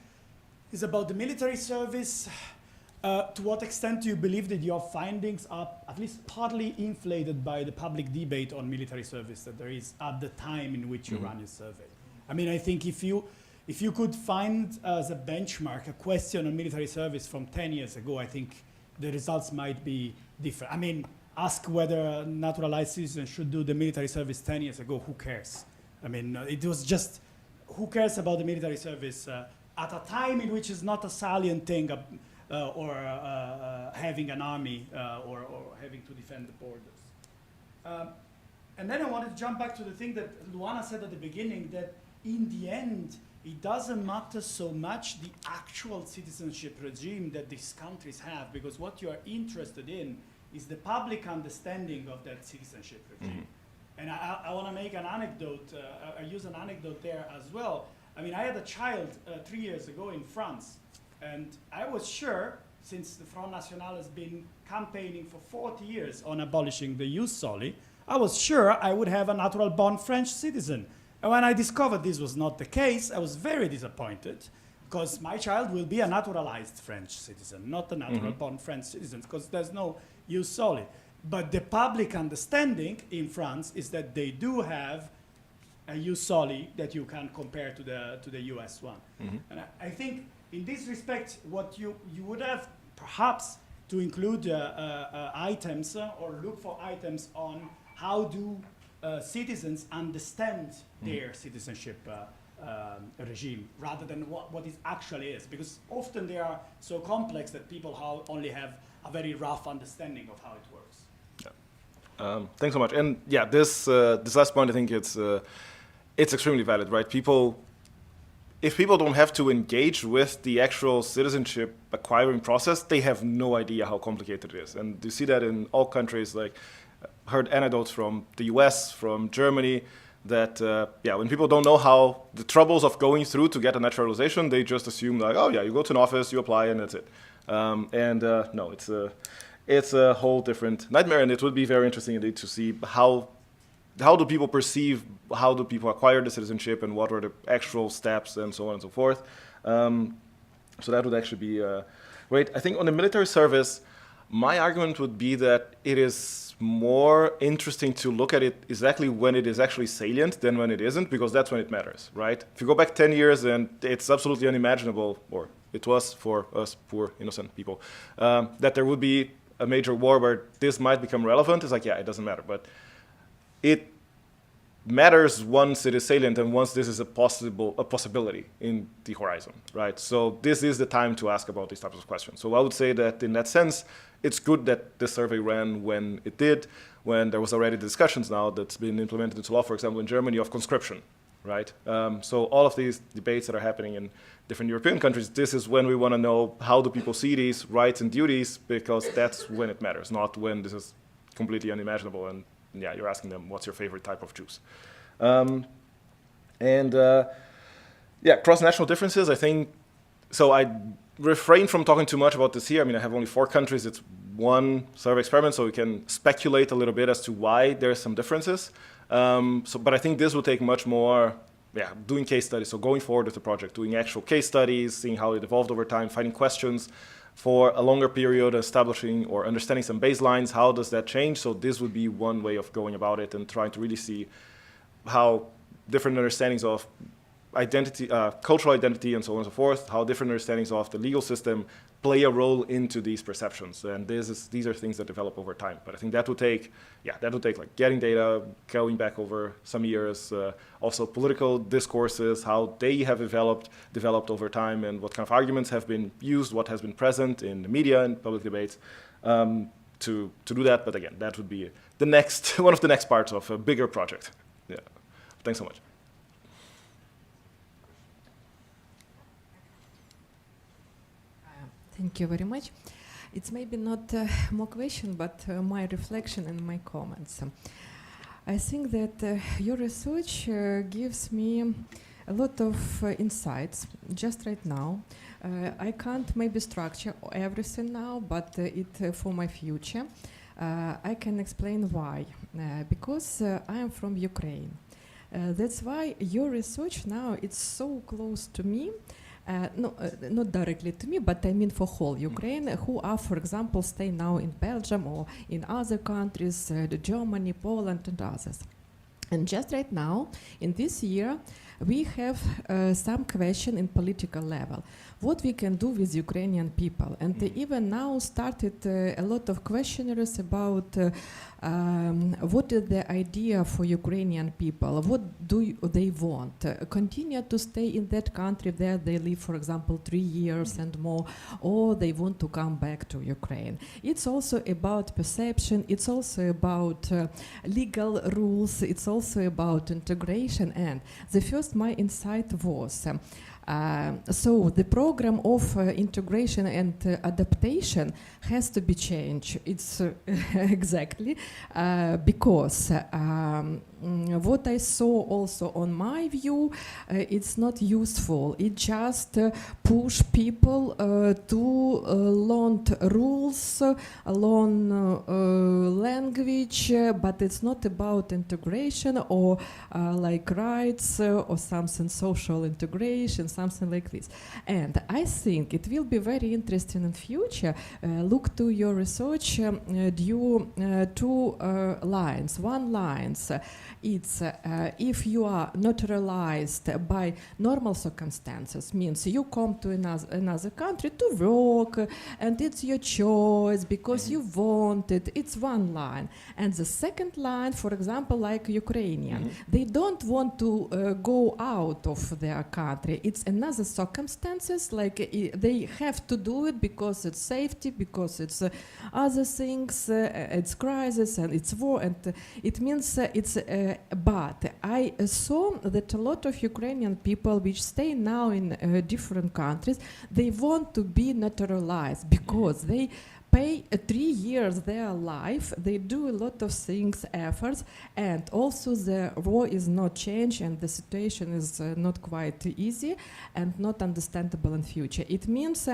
is about the military service. To what extent do you believe that your findings are at least partly inflated by the public debate on military service that there is at the time in which you run your survey? I mean, I think if you could find as a benchmark a question on military service from 10 years ago, I think the results might be different. I mean, ask whether naturalized citizens should do the military service 10 years ago, who cares? I mean, it was just, who cares about the military service at a time in which it's not a salient thing, or having an army, or having to defend the borders. And then I wanted to jump back to the thing that Luana said at the beginning, that in the end, it doesn't matter so much the actual citizenship regime that these countries have, because what you are interested in is the public understanding of that citizenship regime. And I want to make an anecdote, I use an anecdote there as well. I mean, I had a child 3 years ago in France, and I was sure, since the Front National has been campaigning for 40 years on abolishing the jus soli, I was sure I would have a natural-born French citizen. And when I discovered this was not the case, I was very disappointed, because my child will be a naturalized French citizen, not a natural-born French citizen, because there's no jus soli. But the public understanding in France is that they do have a jus soli that you can compare to the US one. And I think in this respect, what you would have perhaps to include items or look for items on how do citizens understand their citizenship regime rather than what it actually is, because often they are so complex that people only have a very rough understanding of how it works. Thanks so much. And yeah, this last point, I think it's extremely valid, right? If people don't have to engage with the actual citizenship acquiring process, they have no idea how complicated it is. And you see that in all countries. Like, heard anecdotes from the US, from Germany, that when people don't know how the troubles of going through to get a naturalization, they just assume like, oh yeah, you go to an office, you apply, and that's it. No, it's a whole different nightmare, and it would be very interesting indeed to see how do people perceive, how do people acquire the citizenship, and what are the actual steps, and so on and so forth. So that would actually be great. I think on the military service, my argument would be that it is more interesting to look at it exactly when it is actually salient than when it isn't, because that's when it matters, right? If you go back 10 years, and it's absolutely unimaginable, or it was for us poor, innocent people, that there would be a major war where this might become relevant. It's like, yeah, it doesn't matter. But it matters once it is salient and once this is a possibility in the horizon, right? So this is the time to ask about these types of questions. So I would say that in that sense, it's good that this survey ran when it did, when there was already discussions now that's been implemented into law, for example, in Germany, of conscription, right? So all of these debates that are happening in different European countries, this is when we want to know how do people see these rights and duties, because that's when it matters, not when this is completely unimaginable and yeah, you're asking them what's your favorite type of juice. Cross-national differences, I think, so I refrain from talking too much about this here. I mean, I have only 4 countries, it's one survey experiment, so we can speculate a little bit as to why there's some differences. But I think this will take much more, doing case studies, so going forward with the project, doing actual case studies, seeing how it evolved over time, finding questions for a longer period, establishing or understanding some baselines, how does that change? So this would be one way of going about it and trying to really see how different understandings of identity, cultural identity and so on and so forth, how different understandings of the legal system play a role into these perceptions. And these are things that develop over time. But I think that would take, like getting data, going back over some years, also political discourses, how they have developed over time, and what kind of arguments have been used, what has been present in the media and public debates to do that. But again, that would be the next, one of the next parts of a bigger project. Yeah, thanks so much. Thank you very much. It's maybe not more question, but my reflection and my comments. I think that your research gives me a lot of insights just right now. I can't maybe structure everything now, but for my future. I can explain why. Because I am from Ukraine. That's why your research now, it's so close to me. Not directly to me, but I mean for whole Ukraine, who are, for example, stay now in Belgium or in other countries, Germany, Poland, and others. And just right now, in this year, we have some question in political level. What we can do with Ukrainian people. And even now started a lot of questionnaires about what is the idea for Ukrainian people? What do they want? Continue to stay in that country where they live, for example, 3 years and more, or they want to come back to Ukraine. It's also about perception. It's also about legal rules. It's also about integration. And the first my insight was so the program of integration and adaptation has to be changed. It's exactly because what I saw also on my view, it's not useful. It just push people to learn rules, learn language, but it's not about integration or like rights or something social integration, something like this. And I think it will be very interesting in future. Look to your research due two lines. One lines. It's if you are naturalized by normal circumstances, means you come to another country to work, and it's your choice because you want it. It's one line. And the second line, for example, like Ukrainian, they don't want to go out of their country. It's another circumstances, like they have to do it because it's safety, because it's other things, it's crisis and it's war, and it means it's but I saw that a lot of Ukrainian people which stay now in different countries, they want to be naturalized because they pay 3 years their life, they do a lot of things, efforts, and also the war is not changed and the situation is not quite easy and not understandable in future. It means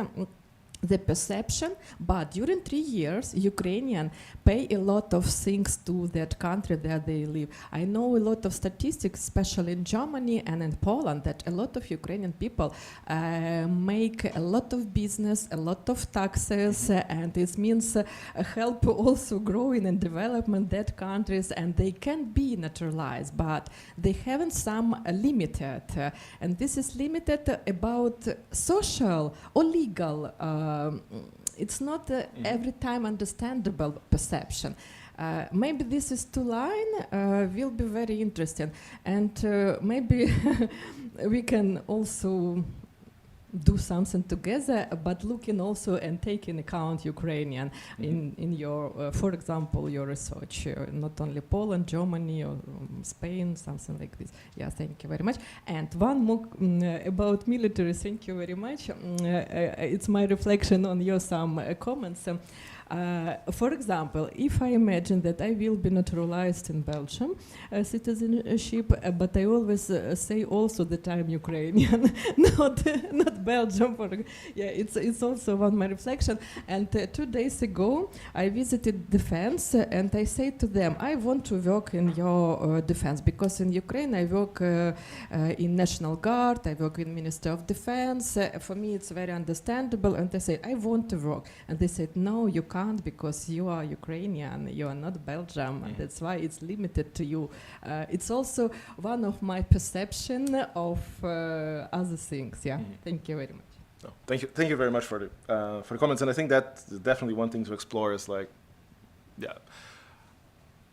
the perception, but during 3 years, Ukrainian pay a lot of things to that country where they live. I know a lot of statistics, especially in Germany and in Poland, that a lot of Ukrainian people make a lot of business, a lot of taxes, and it means help also growing and development that countries, and they can be naturalized, but they haven't some limited, and this is limited about social or legal. It's not every time understandable perception. Maybe this is two line will be very interesting, and maybe we can also do something together, but looking also and take in account Ukrainian in your, for example, your research, not only Poland, Germany, or Spain, something like this. Yeah, thank you very much. And one more about military. Thank you very much. It's my reflection on your some comments. For example, if I imagine that I will be naturalized in Belgium, citizenship, but I always say also that I'm Ukrainian, not Belgium. It's also one my reflection. And 2 days ago, I visited defense, and I say to them, I want to work in your defense, because in Ukraine I work in National Guard, I work in Minister of Defense. For me, it's very understandable. And I said, I want to work. And they said, no, you can't, because you are Ukrainian, you are not Belgium, and that's why it's limited to you. It's also one of my perception of other things. Yeah, thank you very much. No, thank you very much for the comments, and I think that's definitely one thing to explore is like, yeah.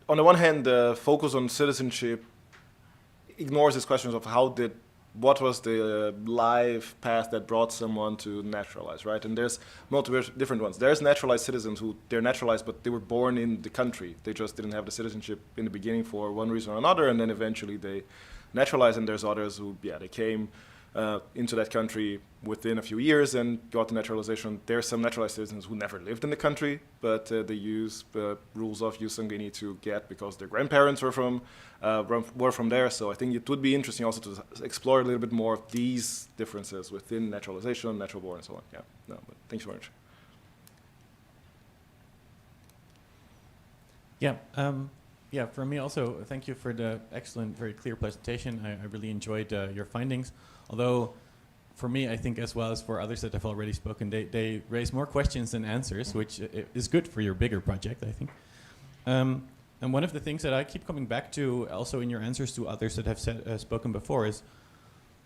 On the one hand, the focus on citizenship ignores these questions of what was the life path that brought someone to naturalize, right? And there's multiple different ones. There's naturalized citizens who they're naturalized, but they were born in the country. They just didn't have the citizenship in the beginning for one reason or another, and then eventually they naturalized. And there's others who, yeah, they came into that country within a few years and got the naturalization. There are some naturalized citizens who never lived in the country, but they use rules of jus sanguinis to get because their grandparents were from there. So I think it would be interesting also to explore a little bit more of these differences within naturalization, natural born, and so on. Yeah, no, but thank you very much. Yeah, for me also, thank you for the excellent, very clear presentation. I really enjoyed your findings. Although, for me, I think as well as for others that have already spoken, they raise more questions than answers, which is good for your bigger project, I think. And one of the things that I keep coming back to, also in your answers to others that have spoken before, is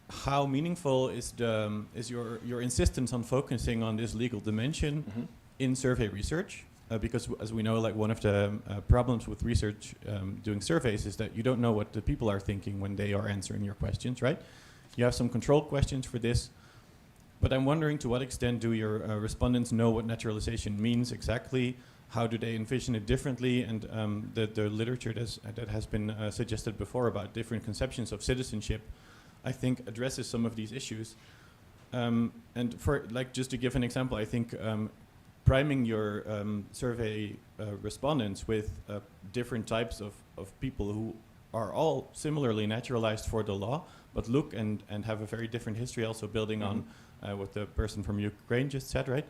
how meaningful is your insistence on focusing on this legal dimension in survey research? Because as we know, like one of the problems with research doing surveys is that you don't know what the people are thinking when they are answering your questions, right? You have some controlled questions for this, but I'm wondering to what extent do your respondents know what naturalization means exactly? How do they envision it differently? And the literature that has been suggested before about different conceptions of citizenship, I think addresses some of these issues. And for, like, just to give an example, I think priming your survey respondents with different types of people who are all similarly naturalized for the law, but look and have a very different history, also building on what the person from Ukraine just said, right?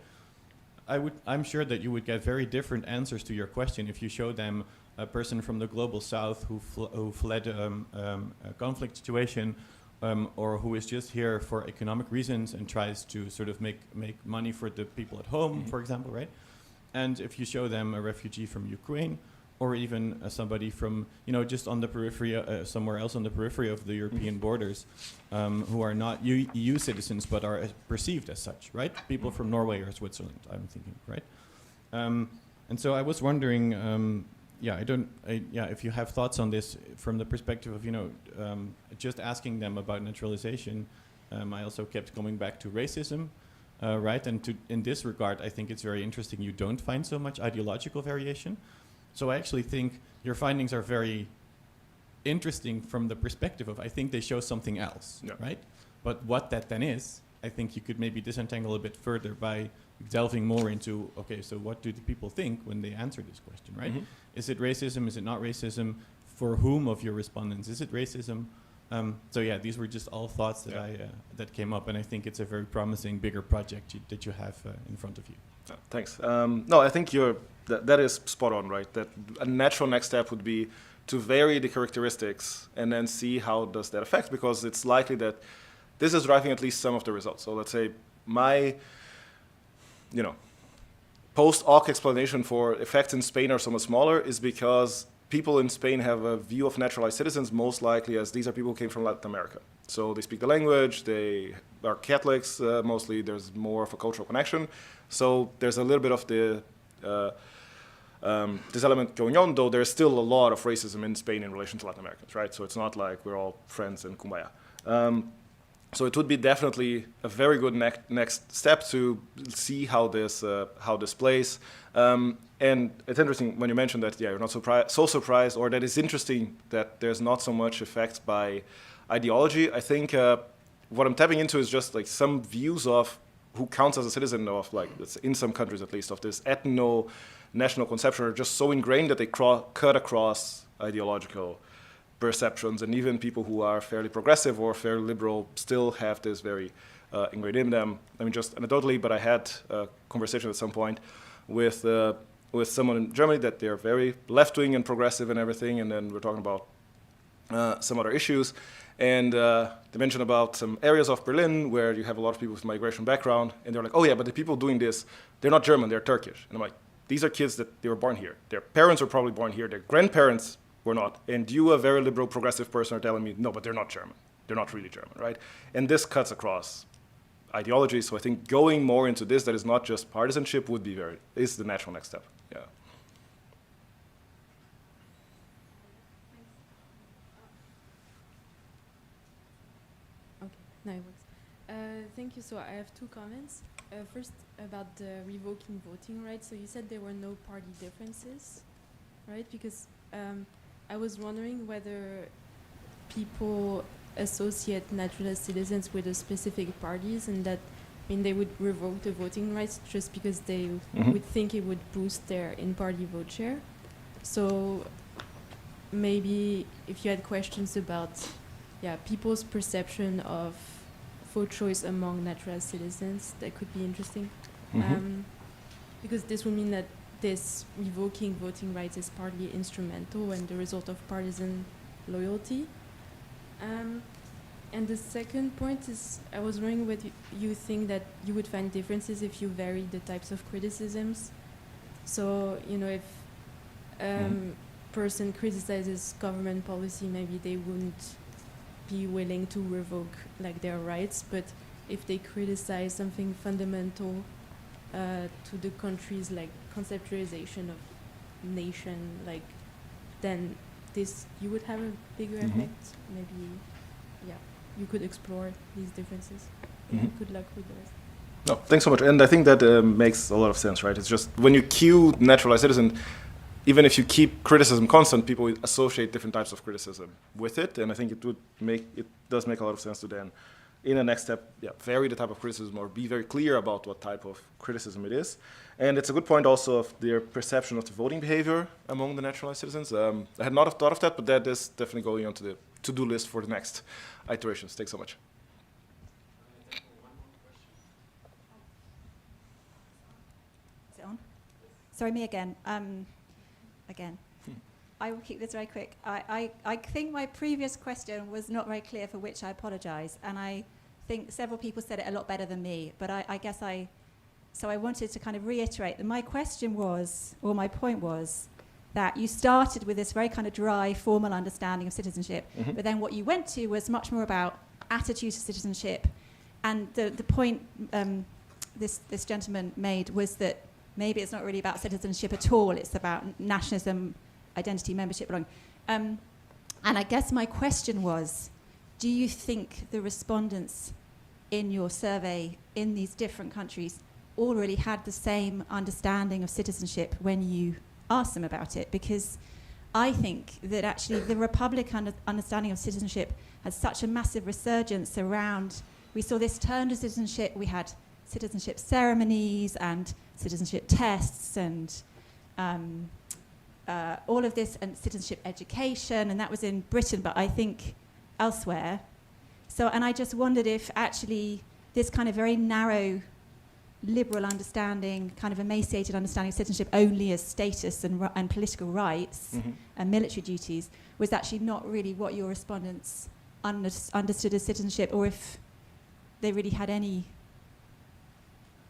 I'm sure that you would get very different answers to your question if you show them a person from the global south who fled a conflict situation, or who is just here for economic reasons and tries to sort of make money for the people at home, for example, right? And if you show them a refugee from Ukraine, or even somebody from, just on the periphery, somewhere else on the periphery of the European borders, who are not EU citizens but are perceived as such, right? People from Norway or Switzerland, I'm thinking, right? And so I was wondering, if you have thoughts on this from the perspective of, just asking them about naturalization. I also kept coming back to racism, right? And in this regard, I think it's very interesting you don't find so much ideological variation. So I actually think your findings are very interesting from the perspective of, I think they show something else, right? But what that then is, I think you could maybe disentangle a bit further by delving more into, okay, so what do the people think when they answer this question, right? Is it racism? Is it not racism? For whom of your respondents is it racism? So yeah, these were just all thoughts that that came up, and I think it's a very promising, bigger project that you have in front of you. Thanks. No, I think that is spot on, right? That a natural next step would be to vary the characteristics and then see how does that affect, because it's likely that this is driving at least some of the results. So let's say my, post hoc explanation for effects in Spain are somewhat smaller is because people in Spain have a view of naturalized citizens most likely as these are people who came from Latin America. So they speak the language, they are Catholics mostly, there's more of a cultural connection. So there's a little bit of this element going on, though there's still a lot of racism in Spain in relation to Latin Americans, right? So it's not like we're all friends and kumbaya. So it would be definitely a very good next step to see how this plays. And it's interesting when you mentioned that, you're not so surprised, or that it's interesting that there's not so much effect by ideology. I think what I'm tapping into is just like some views of who counts as a citizen of, like, in some countries at least, of this ethno-national conception are just so ingrained that they cut across ideological perceptions, and even people who are fairly progressive or fairly liberal still have this very ingrained in them. I mean, just anecdotally, but I had a conversation at some point with someone in Germany that they're very left-wing and progressive and everything, and then we're talking about some other issues, and they mentioned about some areas of Berlin where you have a lot of people with migration background, and they're like, oh yeah, but the people doing this, they're not German, they're Turkish. And I'm like, these are kids that they were born here. Their parents were probably born here, their grandparents were not. And you, a very liberal, progressive person, are telling me, no, but they're not German. They're not really German, right? And this cuts across ideology. So I think going more into this, that is not just partisanship, is the natural next step. Yeah. Okay, now it works. Thank you. So I have two comments. First, about the revoking voting rights. So you said there were no party differences, right? Because I was wondering whether people associate naturalized citizens with a specific parties, and that they would revoke the voting rights just because they would think it would boost their in-party vote share. So maybe if you had questions about people's perception of vote choice among naturalized citizens, that could be interesting. Because this would mean that this revoking voting rights is partly instrumental and the result of partisan loyalty. And the second point is, I was wondering whether you think that you would find differences if you varied the types of criticisms. So, if person criticizes government policy, maybe they wouldn't be willing to revoke their rights, but if they criticize something fundamental to the country's conceptualization of nation, then you would have a bigger effect. Maybe, you could explore these differences. Good luck with those. No, thanks so much. And I think that makes a lot of sense, right? It's just when you cue naturalized citizen, even if you keep criticism constant, people will associate different types of criticism with it. And I think it does make a lot of sense to then, in the next step, vary the type of criticism or be very clear about what type of criticism it is. And it's a good point also of their perception of the voting behavior among the naturalized citizens. I had not thought of that, but that is definitely going onto the to-do list for the next iterations. Thanks so much. Is it on? Sorry, me again. Again. I will keep this very quick. I think my previous question was not very clear, for which I apologise. And I think several people said it a lot better than me. But so I wanted to kind of reiterate that my question was, or my point was, that you started with this very kind of dry, formal understanding of citizenship. But then what you went to was much more about attitude to citizenship. And the point this gentleman made was that maybe it's not really about citizenship at all. It's about nationalism, identity, membership, belonging. And I guess my question was, do you think the respondents in your survey in these different countries already had the same understanding of citizenship when you asked them about it? Because I think that actually the Republic understanding of citizenship had such a massive resurgence around, we saw this turn to citizenship, we had citizenship ceremonies and citizenship tests and all of this, and citizenship education, and that was in Britain, but I think elsewhere. So, and I just wondered if actually this kind of very narrow liberal understanding, kind of emaciated understanding of citizenship only as status and political rights and military duties, was actually not really what your respondents understood as citizenship, or if they really had any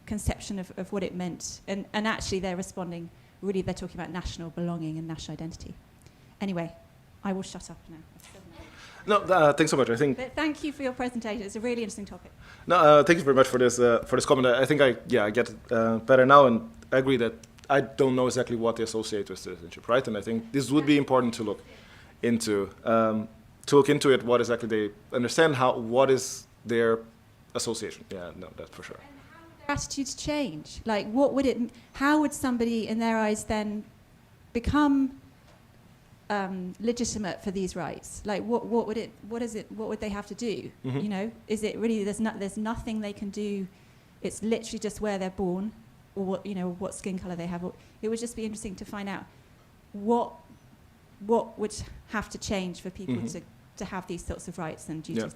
conception of what it meant. And actually they're responding, really they're talking about national belonging and national identity. Anyway, I will shut up now. No, thanks so much. I think. But thank you for your presentation. It's a really interesting topic. No, thank you very much for this comment. I think I get it better now, and I agree that I don't know exactly what they associate with citizenship, right? And I think this would be important to look into. It, what exactly they understand, what is their association? Yeah, no, that's for sure. And how would their attitudes change? Like, how would somebody in their eyes then become legitimate for these rights? Like, what would they have to do? You know, is it really there's nothing they can do? It's literally just where they're born, or what skin color they have. It would just be interesting to find out what would have to change for people to have these sorts of rights and duties. Yeah.